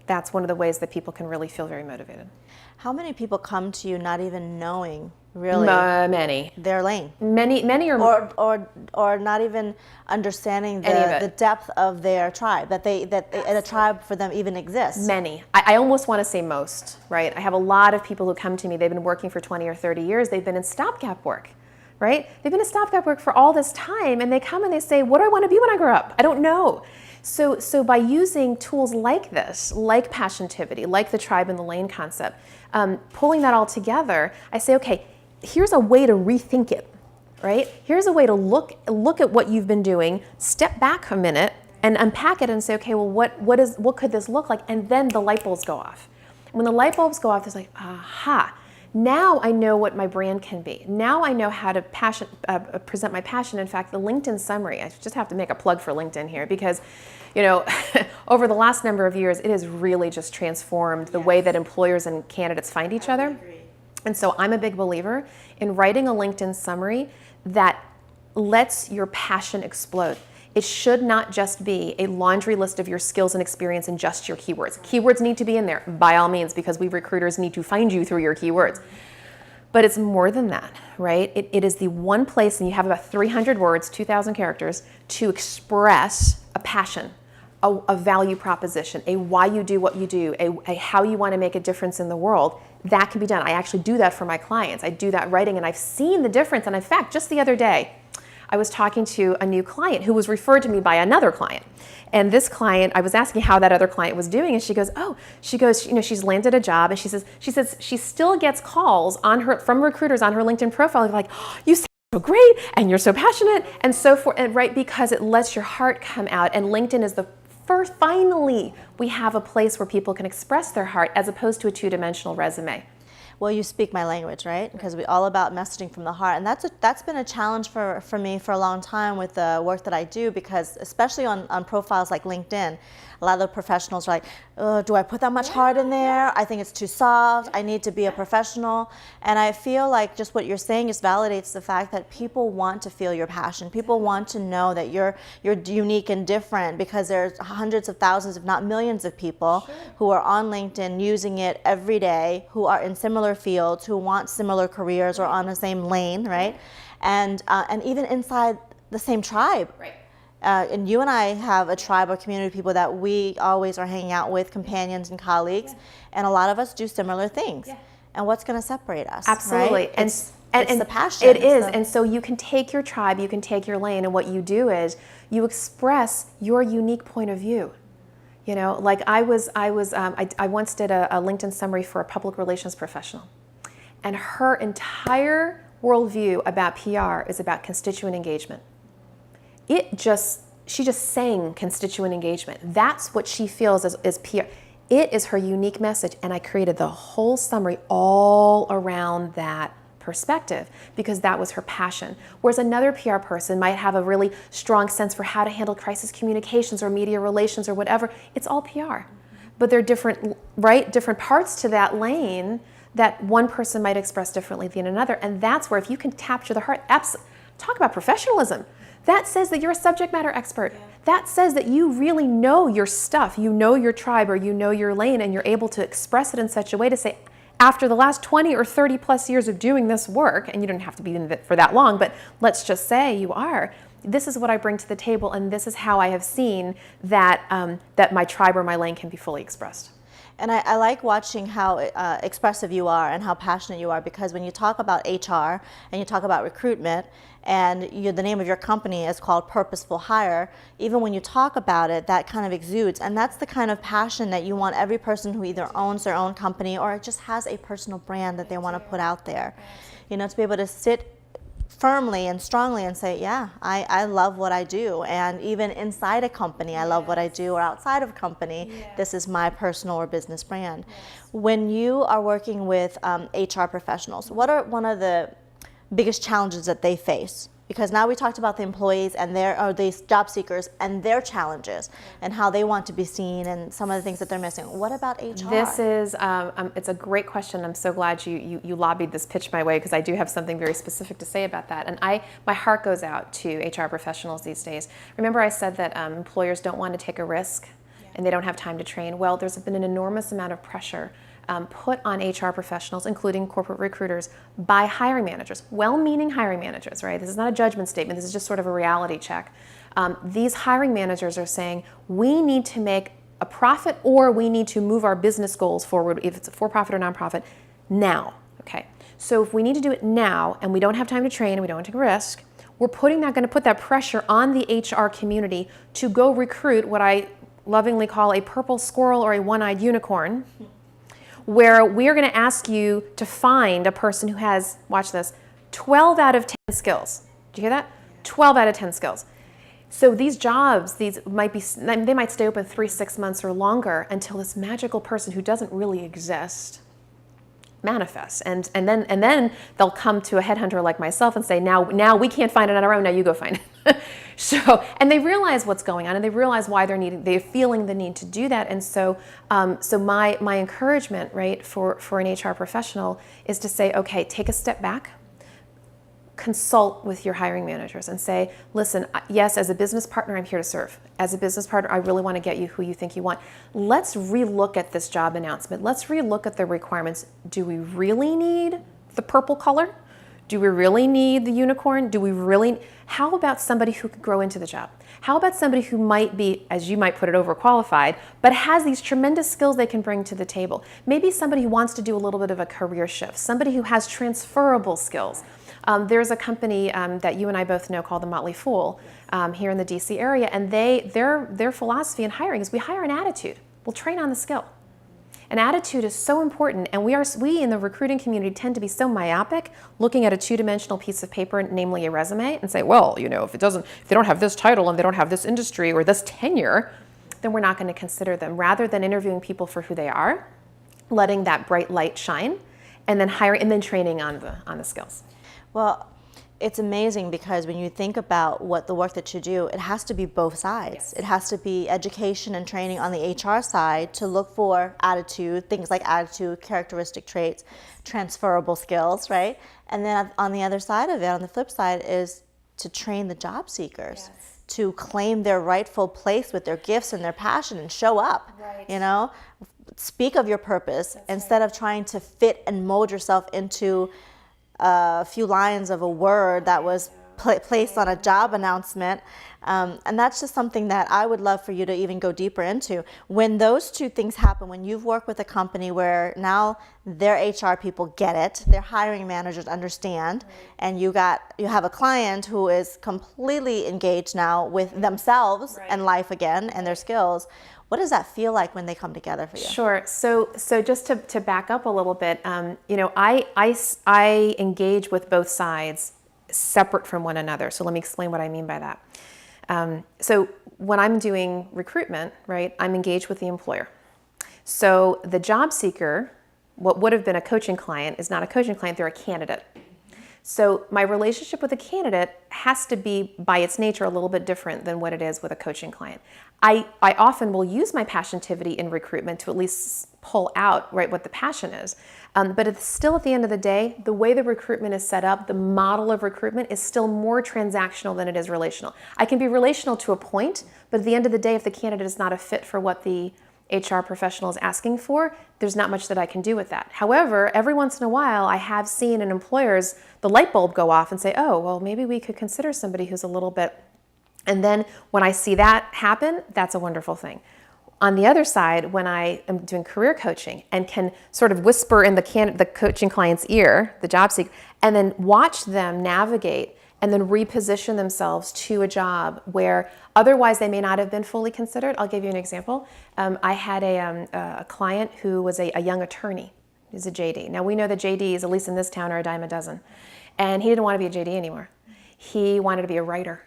that's one of the ways that people can really feel very motivated.
How many people come to you not even knowing really
many
their lane?
Many
or not even understanding the depth of their tribe, that a tribe for them even exists.
Many. I almost want to say most, right? I have a lot of people who come to me, they've been working for 20 or 30 years, they've been in stopgap work, right? They've been in stopgap work for all this time and they come and they say, what do I want to be when I grow up? I don't know. So by using tools like this, like Passionativity, like the tribe and the lane concept, pulling that all together, I say, okay, here's a way to rethink it, right? Here's a way to look at what you've been doing, step back a minute, and unpack it and say, okay, well, what could this look like? And then the light bulbs go off. When the light bulbs go off, it's like, aha. Now I know what my brand can be. Now I know how to present my passion. In fact, the LinkedIn summary, I just have to make a plug for LinkedIn here because, over the last number of years, it has really just transformed the way that employers and candidates find each other. And so I'm a big believer in writing a LinkedIn summary that lets your passion explode. It should not just be a laundry list of your skills and experience and just your keywords. Keywords need to be in there, by all means, because we recruiters need to find you through your keywords. But it's more than that, right? It is the one place, and you have about 300 words, 2,000 characters, to express a passion, a value proposition, a why you do what you do, a how you want to make a difference in the world. That can be done. I actually do that for my clients. I do that writing, and I've seen the difference. And in fact, just the other day, I was talking to a new client who was referred to me by another client. And this client, I was asking how that other client was doing, and she goes, she's landed a job, and she says she still gets calls from recruiters on her LinkedIn profile, like, oh, you sound so great, and you're so passionate, and so forth, and right, because it lets your heart come out, and LinkedIn is the first, finally, we have a place where people can express their heart as opposed to a two-dimensional resume.
Well, you speak my language, right? Because we're all about messaging from the heart. And that's been a challenge for me for a long time with the work that I do, because especially on profiles like LinkedIn, a lot of the professionals are like, do I put that much heart in there? I think it's too soft. I need to be a professional. And I feel like just what you're saying just validates the fact that people want to feel your passion. People want to know that you're unique and different, because there's hundreds of thousands, if not millions of people who are on LinkedIn using it every day, who are in similar fields, who want similar careers or on the same lane, right? And even inside the same tribe.
Right.
And you and I have a tribe or community of people that we always are hanging out with, companions and colleagues, and a lot of us do similar things. Yeah. And what's going to separate us?
Absolutely.
Right?
And
it's the passion.
It is. And so you can take your tribe, you can take your lane, and what you do is you express your unique point of view. You know, like I once did a LinkedIn summary for a public relations professional, and her entire worldview about PR is about constituent engagement. She just sang constituent engagement. That's what she feels is PR. It is her unique message, and I created the whole summary all around that perspective because that was her passion. Whereas another PR person might have a really strong sense for how to handle crisis communications or media relations or whatever. It's all PR. But there are different parts to that lane that one person might express differently than another. And that's where, if you can capture the heart, talk about professionalism. That says that you're a subject matter expert. Yeah. That says that you really know your stuff, you know your tribe, or you know your lane, and you're able to express it in such a way to say, after the last 20 or 30 plus years of doing this work, and you don't have to be in it for that long, but let's just say you are, this is what I bring to the table, and this is how I have seen that, that my tribe or my lane can be fully expressed.
And I like watching how expressive you are and how passionate you are, because when you talk about HR and you talk about recruitment, and the name of your company is called Purposeful Hire, even when you talk about it, that kind of exudes. And that's the kind of passion that you want every person who either owns their own company or just has a personal brand that they want to put out there. You know, to be able to sit firmly and strongly and say, yeah, I love what I do. And even inside a company, I love what I do, or outside of a company, this is my personal or business brand. When you are working with HR professionals, what are one of the biggest challenges that they face? Because now we talked about the employees and these job seekers and their challenges and how they want to be seen and some of the things that they're missing. What about HR?
This is, it's a great question. I'm so glad you lobbied this pitch my way, because I do have something very specific to say about that. And my heart goes out to HR professionals these days. Remember I said that employers don't want to take a risk and they don't have time to train. Well, there's been an enormous amount of pressure put on HR professionals, including corporate recruiters, by hiring managers, well-meaning hiring managers, right? This is not a judgment statement, this is just sort of a reality check. These hiring managers are saying, we need to make a profit, or we need to move our business goals forward, if it's a for-profit or nonprofit, now, okay? So if we need to do it now, and we don't have time to train, and we don't want to take a risk, we're going to put that pressure on the HR community to go recruit what I lovingly call a purple squirrel or a one-eyed unicorn, where we're going to ask you to find a person who has, watch this, 12 out of 10 skills. Do you hear that? 12 out of 10 skills. So these jobs, they might stay open 3-6 months or longer until this magical person who doesn't really exist manifests. And then they'll come to a headhunter like myself and say, now we can't find it on our own, now you go find it. And they realize what's going on, and they realize why they're feeling the need to do that. And so my encouragement, right, for an HR professional is to say, okay, take a step back, consult with your hiring managers and say, listen, yes, as a business partner, I'm here to serve. As a business partner, I really want to get you who you think you want. Let's relook at this job announcement. Let's relook at the requirements. Do we really need the purple color? Do we really need the unicorn? How about somebody who could grow into the job? How about somebody who might be, as you might put it, overqualified, but has these tremendous skills they can bring to the table? Maybe somebody who wants to do a little bit of a career shift, somebody who has transferable skills. There's a company that you and I both know called the Motley Fool here in the DC area, and their philosophy in hiring is we hire an attitude. We'll train on the skill. An attitude is so important, and we in the recruiting community tend to be so myopic, looking at a two-dimensional piece of paper, namely a resume, and say, well, if they don't have this title and they don't have this industry or this tenure, then we're not going to consider them. Rather than interviewing people for who they are, letting that bright light shine, and then hiring and then training on the skills.
Well, it's amazing because when you think about what the work that you do, it has to be both sides. Yes. It has to be education and training on the HR side to look for attitude, things like attitude, characteristic traits, transferable skills, right? And then on the other side of it, on the flip side, is to train the job seekers. Yes. To claim their rightful place with their gifts and their passion and show up, right. Speak of your purpose. That's instead of trying to fit and mold yourself into a few lines of a word that was placed on a job announcement. And that's just something that I would love for you to even go deeper into. When those two things happen, when you've worked with a company where now their HR people get it, their hiring managers understand, and you have a client who is completely engaged now with themselves and life again and their skills, what does that feel like when they come together for you?
Sure. So just to back up a little bit, I engage with both sides separate from one another. So let me explain what I mean by that. So when I'm doing recruitment, right, I'm engaged with the employer. So the job seeker, what would have been a coaching client, is not a coaching client, they're a candidate. So my relationship with a candidate has to be, by its nature, a little bit different than what it is with a coaching client. I often will use my passionativity in recruitment to at least pull out what the passion is. But it's still, at the end of the day, the way the recruitment is set up, the model of recruitment is still more transactional than it is relational. I can be relational to a point, but at the end of the day, if the candidate is not a fit for what the HR professional is asking for, there's not much that I can do with that. However, every once in a while, I have seen in employers the light bulb go off and say, oh, well, maybe we could consider somebody who's a little bit. And then when I see that happen, that's a wonderful thing. On the other side, when I am doing career coaching and can sort of whisper in the coaching client's ear, the job seeker, and then watch them navigate and then reposition themselves to a job where otherwise they may not have been fully considered. I'll give you an example. I had a client who was a young attorney. He's a JD. Now we know that JDs, at least in this town, are a dime a dozen. And he didn't want to be a JD anymore. He wanted to be a writer.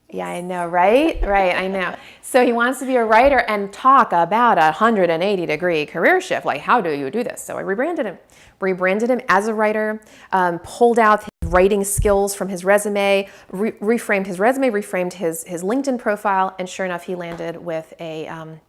Yeah, I know, right? Right, I know. So he wants to be a writer and talk about a 180-degree career shift. Like, how do you do this? So I rebranded him as a writer, pulled out his writing skills from his resume, reframed his resume, reframed his LinkedIn profile, and sure enough, he landed with a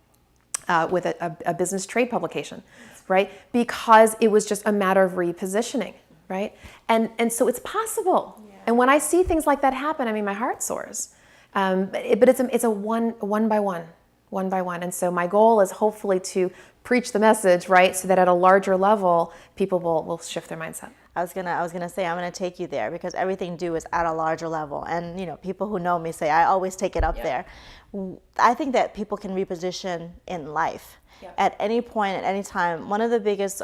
business trade publication, right? Because it was just a matter of repositioning, right? And so it's possible. Yeah. And when I see things like that happen, I mean, my heart soars. But it's a one by one. And so my goal is hopefully to preach the message, right? So that at a larger level, people will shift their mindset.
I was gonna say I'm gonna take you there because everything I do is at a larger level, and people who know me say I always take it up there. I think that people can reposition in life at any point, at any time. One of the biggest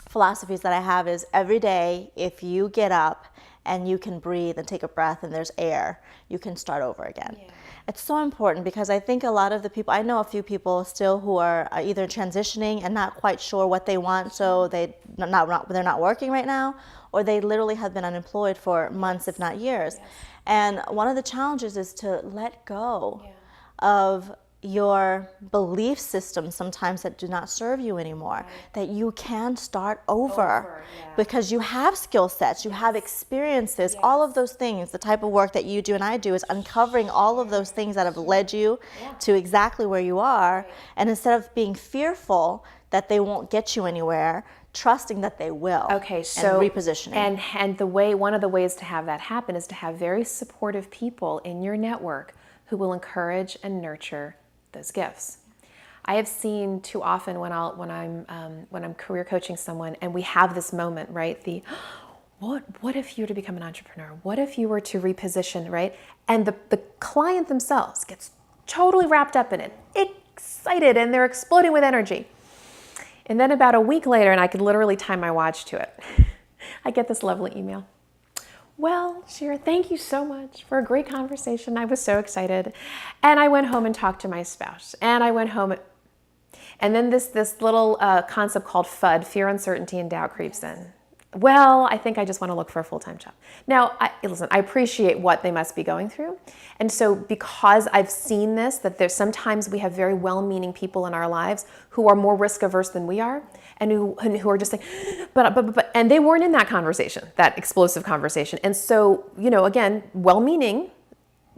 philosophies that I have is every day, if you get up and you can breathe and take a breath and there's air, you can start over again. Yeah. It's so important because I think a lot of the people, I know a few people still who are either transitioning and not quite sure what they want, so they're not working right now, or they literally have been unemployed for months, if not years. Yes. And one of the challenges is to let go of your belief systems sometimes that do not serve you anymore, that you can start over because you have skill sets, you have experiences, all of those things. The type of work that you do and I do is uncovering all of those things that have led you to exactly where you are. And instead of being fearful that they won't get you anywhere, trusting that they will.
Okay, so
and repositioning.
And one of the ways to have that happen is to have very supportive people in your network who will encourage and nurture those gifts. I have seen too often when I'm career coaching someone and we have this moment, right? What if you were to become an entrepreneur? What if you were to reposition, right? And the client themselves gets totally wrapped up in it, excited, and they're exploding with energy. And then about a week later, and I could literally time my watch to it, I get this lovely email. Well, Shira, thank you so much for a great conversation. I was so excited. And I went home and talked to my spouse. And I went home, and then this little concept called FUD, fear, uncertainty, and doubt creeps in. Well, I think I just want to look for a full-time job. Now, listen, I appreciate what they must be going through. And so because I've seen this, that there's sometimes we have very well-meaning people in our lives who are more risk-averse than we are, and who are just saying, but, and they weren't in that conversation, that explosive conversation. And so, again, well-meaning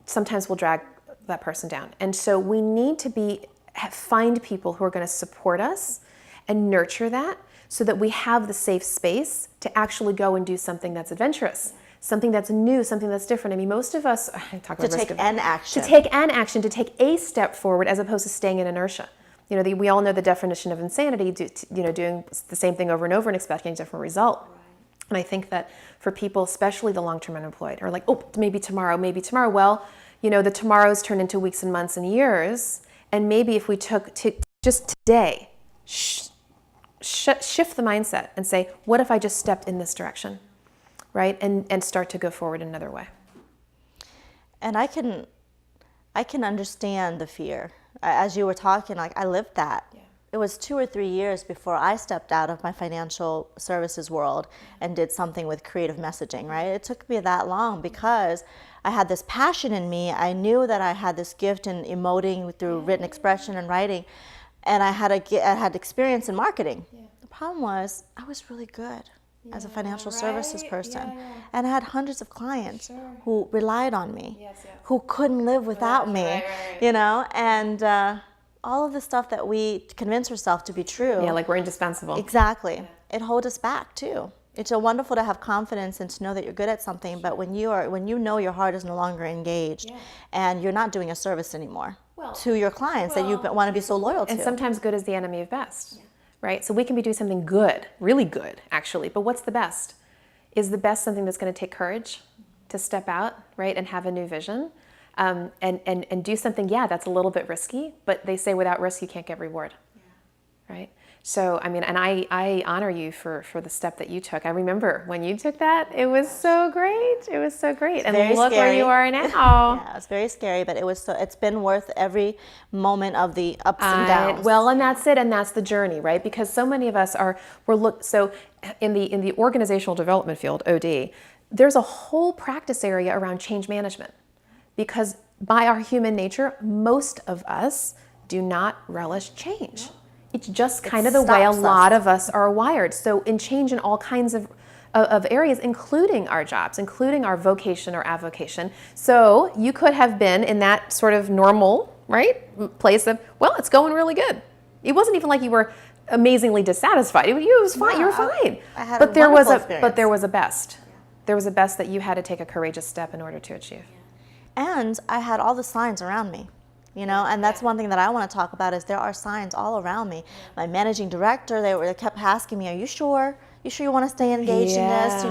sometimes will drag that person down. And so we need to find people who are going to support us and nurture that, so that we have the safe space to actually go and do something that's adventurous, something that's new, something that's different. I mean, most of us talk about
to take an action.
To take a step forward as opposed to staying in inertia. We all know the definition of insanity, doing the same thing over and over and expecting a different result. Right. And I think that for people, especially the long-term unemployed, are like, oh, maybe tomorrow. Well, the tomorrows turn into weeks and months and years. And maybe if we took just today, shift the mindset and say, what if I just stepped in this direction, right? And start to go forward another way.
And I can understand the fear. As you were talking, I lived that. Yeah. It was 2 or 3 years before I stepped out of my financial services world and did something with creative messaging, right? It took me that long because I had this passion in me. I knew that I had this gift in emoting through written expression and writing. And I had experience in marketing. Yeah. The problem was I was really good as a financial services person. And I had hundreds of clients who relied on me, who couldn't live without me, and all of the stuff that we convince ourselves to be true.
Yeah, like we're indispensable.
Exactly. Yeah. It holds us back too. It's so wonderful to have confidence and to know that you're good at something, but when you know your heart is no longer engaged and you're not doing a service anymore. To your clients that you want to be so loyal to.
And sometimes good is the enemy of best, right? So we can be doing something good, really good, actually. But what's the best? Is the best something that's going to take courage to step out, right, and have a new vision, and do something, that's a little bit risky, but they say without risk you can't get reward, right? So, I mean, and I honor you for the step that you took. I remember when you took that, it was so great. It was so great. And look where you are now.
Yeah, it was very scary, but it's been worth every moment of the ups and downs.
Well, and that's it, and that's the journey, right? Because so many of us so in the organizational development field, OD, there's a whole practice area around change management. Because by our human nature, most of us do not relish change. It's just kind of the way a lot of us are wired. So in change in all kinds of areas, including our jobs, including our vocation or avocation. So you could have been in that sort of normal, right, place of, well, it's going really good. It wasn't even like you were amazingly dissatisfied. It was fine. You were fine.
I had
but
there was a
best. There was a best that you had to take a courageous step in order to achieve.
And I had all the signs around me. And that's one thing that I want to talk about is there are signs all around me. My managing director, they kept asking me, are you sure? You sure you want to stay engaged in this?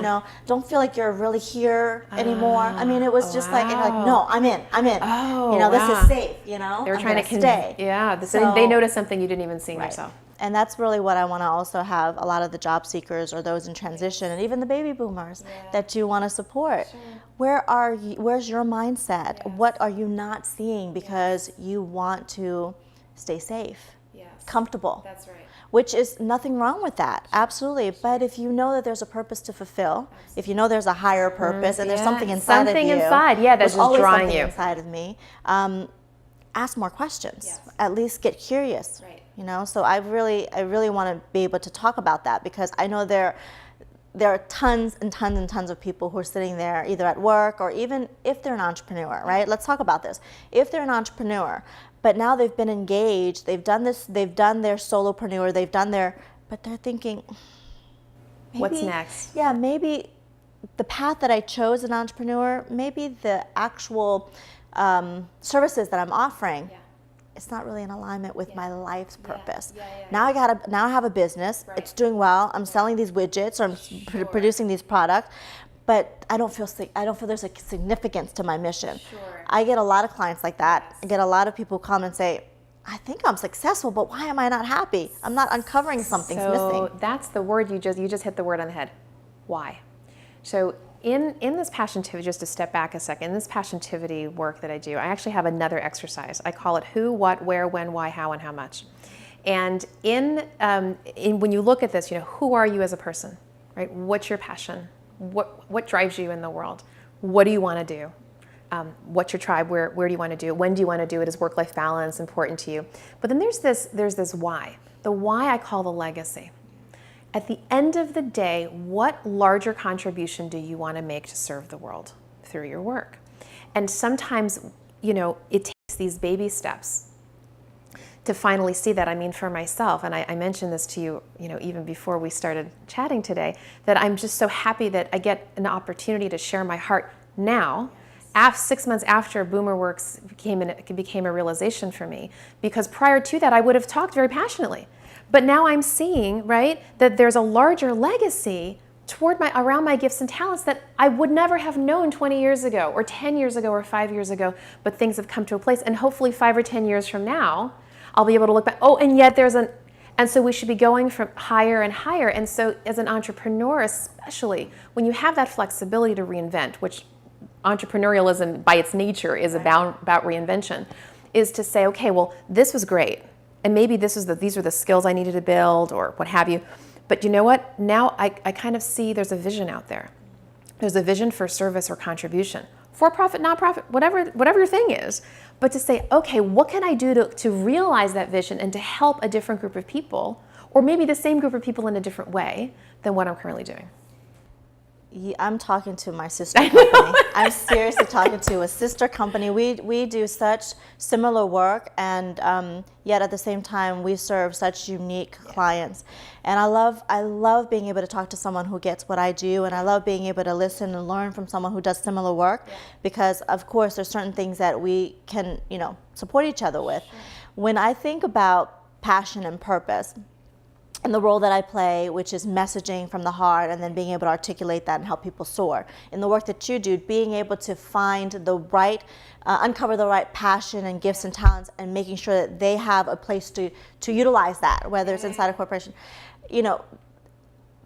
Don't feel like you're really here anymore. I mean, it was just like no, I'm in.
Oh,
this is safe, They
were trying to
stay.
Yeah, they noticed something you didn't even see in yourself.
And that's really what I want to also have a lot of the job seekers or those in transition and even the baby boomers that you want to support. Sure. Where's your mindset? Yes. What are you not seeing because you want to stay safe, comfortable? That's right. Which is nothing wrong with that, absolutely. But if you know that there's a purpose to fulfill, if you know there's a higher purpose and there's something inside of you.
That's just drawing you.
Inside of me. ask more questions.
Yes.
At least get curious.
Right.
You know, so I really want to be able to talk about that, because I know there are tons and tons and tons of people who are sitting there either at work or even if they're an entrepreneur, right? Let's talk about this. If they're an entrepreneur, but now they've been engaged, they've done this, they've done their solopreneur, but they're thinking,
what's next?
Yeah, maybe the path that I chose as an entrepreneur, maybe the actual services that I'm offering, it's not really in alignment with my life's purpose. Now I have a business. Right. It's doing well. I'm selling these widgets, or I'm producing these products, but I don't feel there's a significance to my mission.
Sure.
I get a lot of clients like that. Yes. I get a lot of people come and say, I think I'm successful, but why am I not happy? I'm not uncovering something's missing.
So that's the word you just hit the word on the head. Why? So in this Passionativity, just to step back a second, in this Passionativity work that I do, I actually have another exercise. I call it who, what, where, when, why, how, and how much. And when you look at this, you know, who are you as a person, right? What's your passion? What drives you in the world? What do you want to do? What's your tribe? Where do you want to do it? When do you want to do it? Is work-life balance important to you? But then there's this why. The why I call the legacy. At the end of the day, what larger contribution do you want to make to serve the world through your work? And sometimes, you know, it takes these baby steps to finally see that. I mean, for myself, and I mentioned this to you, you know, even before we started chatting today, that I'm just so happy that I get an opportunity to share my heart now, 6 months after BoomerWorks became a realization for me. Because prior to that, I would have talked very passionately. But now I'm seeing, right, that there's a larger legacy around my gifts and talents that I would never have known 20 years ago, or 10 years ago, or 5 years ago, but things have come to a place, and hopefully 5 or 10 years from now, I'll be able to look back, oh, and yet and so we should be going from higher and higher. And so as an entrepreneur, especially, when you have that flexibility to reinvent, which entrepreneurialism by its nature is about reinvention, is to say, okay, well, this was great. And maybe these are the skills I needed to build, or what have you. But you know what? Now I kind of see there's a vision out there. There's a vision for service or contribution, for profit, nonprofit, whatever your thing is. But to say, okay, what can I do to realize that vision and to help a different group of people, or maybe the same group of people in a different way than what I'm currently doing?
I'm talking to my sister company. I'm seriously talking to a sister company. We do such similar work, and yet at the same time we serve such unique clients. And I love being able to talk to someone who gets what I do, and I love being able to listen and learn from someone who does similar work, because of course there's certain things that we can, you know, support each other with. Sure. When I think about passion and purpose, and the role that I play, which is messaging from the heart and then being able to articulate that and help people soar. In the work that you do, being able to find the right, uncover the right passion and gifts and talents, and making sure that they have a place to utilize that, whether it's inside a corporation. You know,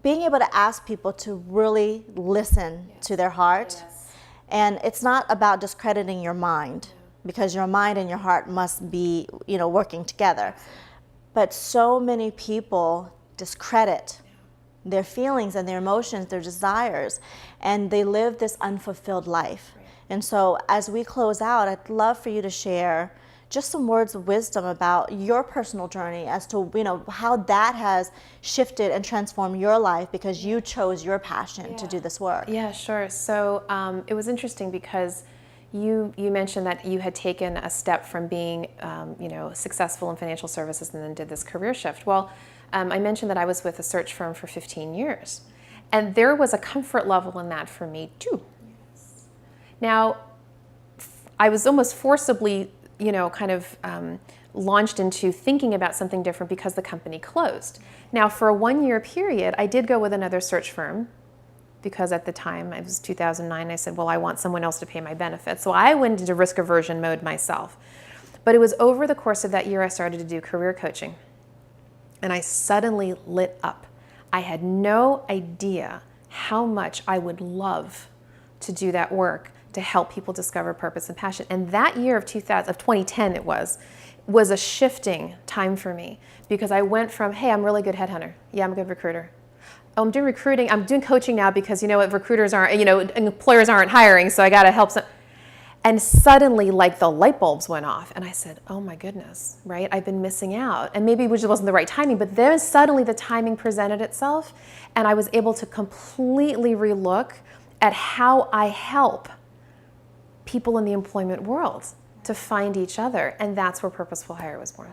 being able to ask people to really listen to their heart. Yes. And it's not about discrediting your mind, because your mind and your heart must be, you know, working together. But so many people discredit their feelings and their emotions, their desires, and they live this unfulfilled life. Right. And so as we close out, I'd love for you to share just some words of wisdom about your personal journey as to, you know, how that has shifted and transformed your life because you chose your passion to do this work.
Yeah, sure. So it was interesting because you mentioned that you had taken a step from being you know, successful in financial services and then did this career shift. Well, I mentioned that I was with a search firm for 15 years. And there was a comfort level in that for me too. Yes. Now, I was almost forcibly, you know, kind of launched into thinking about something different because the company closed. Now, for a 1-year period, I did go with another search firm, because at the time, it was 2009, I said, well, I want someone else to pay my benefits. So I went into risk aversion mode myself. But it was over the course of that year I started to do career coaching. And I suddenly lit up. I had no idea how much I would love to do that work to help people discover purpose and passion. And that year of 2010 it was a shifting time for me, because I went from, hey, I'm a really good headhunter. Yeah, I'm a good recruiter. Oh, I'm doing recruiting. I'm doing coaching now because, you know what, recruiters aren't, you know, employers aren't hiring, so I got to help some. And suddenly, like, the light bulbs went off. And I said, oh my goodness, right? I've been missing out. And maybe it just wasn't the right timing, but then suddenly the timing presented itself. And I was able to completely relook at how I help people in the employment world to find each other. And that's where Purposeful Hire was born.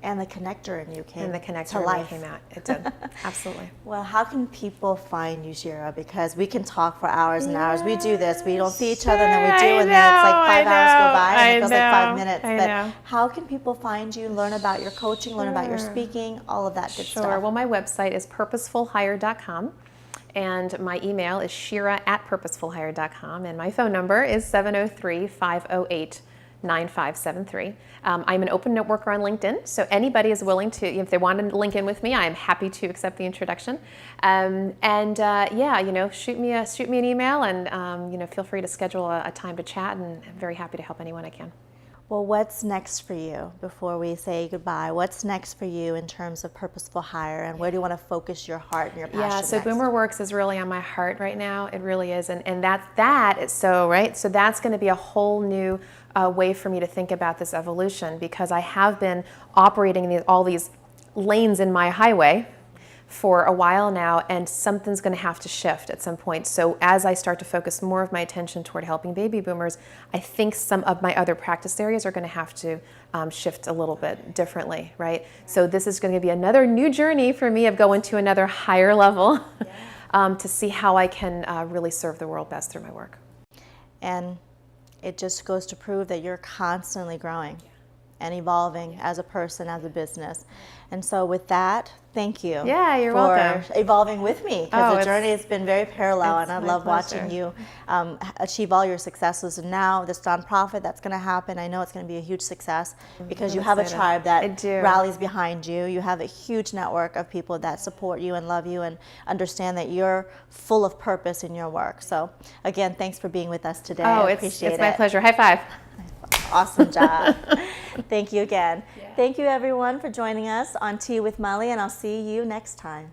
And the connector in you came
And the connector
to life.
came out. It did. Absolutely.
Well, how can people find you, Shira? Because we can talk for hours and hours. We do this. We don't see each other, and then we do, and then it's like 5 hours go by, and it feels like 5 minutes. But how can people find you, learn about your coaching, learn about your speaking, all of that good stuff?
Sure. Well, my website is purposefulhire.com. And my email is shira@purposefulhire.com. And my phone number is 703-508-9573. I'm an open networker on LinkedIn, so anybody is willing to, if they want to link in with me, I am happy to accept the introduction. Shoot me an email, and feel free to schedule a time to chat, and I'm very happy to help anyone I can.
Well, what's next for you before we say goodbye? What's next for you in terms of Purposeful Hire, and where do you want to focus your heart and your passion?
Yeah, so
next?
Boomer Works is really on my heart right now. It really is, and that is so right. So that's going to be a whole new way for me to think about this evolution, because I have been operating in all these lanes in my highway for a while now, and something's going to have to shift at some point. So as I start to focus more of my attention toward helping baby boomers, I think some of my other practice areas are going to have to shift a little bit differently, right? So this is going to be another new journey for me of going to another higher level to see how I can really serve the world best through my work.
And it just goes to prove that you're constantly growing and evolving as a person, as a business. And so with that, thank you.
Yeah, you're
for
welcome.
evolving with me, because the journey
it's-
has been very parallel, and I
my
love
pleasure.
watching you achieve all your successes. And now this nonprofit that's going to happen, I know it's going to be a huge success, because you have a
excited.
tribe
I
that
do.
rallies behind you. You have a huge network of people that support you and love you and understand that you're full of purpose in your work. So again, thanks for being with us today. I appreciate
it's my
it.
pleasure. High five.
Awesome job. Thank you again. Thank you everyone for joining us on Tea with Molly, and I'll see you next time.